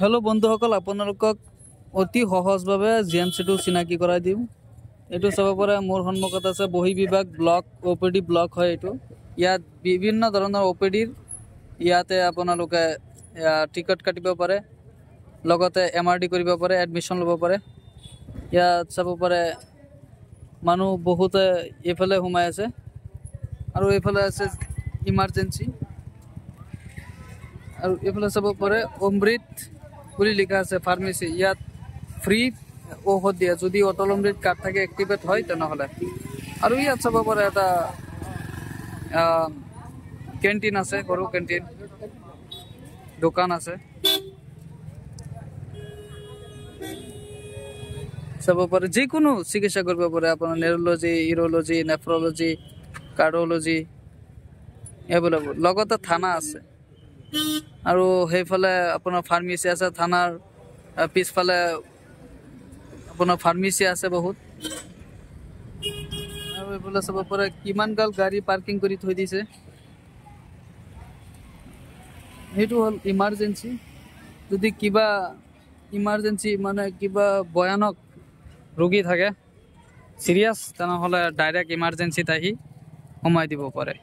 Hello बंधुসকল আপোনালোকক অতি সহজভাৱে জিএমচিটো চিনাকি কৰাই দিম। এটো চাব পৰা মোৰ সন্মুখত আছে বহি বিভাগ ব্লক ওপিডি ব্লক হয়। এটো ইয়াত বিভিন্ন ধৰণৰ ওপিডিৰ ইয়াতে আপোনালোকে টিকট কাটিব পাৰে, লগতে এমআৰডি কৰিব পাৰে, এডমিশন ল'ব পাৰে। ইয়াত চাব পাৰে মানুহ বহুতে এফালে ঘুমাই আছে আৰু এফালে আছে ইমাৰ্জেন্সি আৰু এফালে চাব পাৰে অমৃত বুলি লিখা আছে ফাৰ্মেসি। ইয়াত ফ্ৰী ঔষধ দিয়ে যদি অটল অমৃত কাৰ্ড থাকে এক্টিভেট হয় তেনেহলে। আৰু ইয়াত চাব পাৰে এটা কেন্টিন আছে, সৰু কেন্টিন দোকান আছে। চাব পাৰে যিকোনো চিকিৎসা কৰিব পাৰে, আপোনাৰ নিউৰোলজি, ইউৰোলজি, নেফ্ৰলজি, কাৰ্ডিওলজি এভেলেবল। লগতে থানা আছে আৰু সেইফালে আপোনাৰ ফাৰ্মেসি আছে। থানাৰ পিছফালে আপোনাৰ ফাৰ্মেসি আছে বহুত। আৰু এইফালে চাব পাৰে কিমান গাল গাড়ী পাৰ্কিং কৰি থৈ দিছে। সেইটো হ'ল ইমাৰ্জেন্সি। যদি কিবা ইমাৰ্জেন্সি মানে কিবা ভয়ানক ৰোগী থাকে, সিৰিয়াছ, তেনেহ'লে ডাইৰেক্ট ইমাৰ্জেন্সিত আহি সোমাই দিব পাৰে।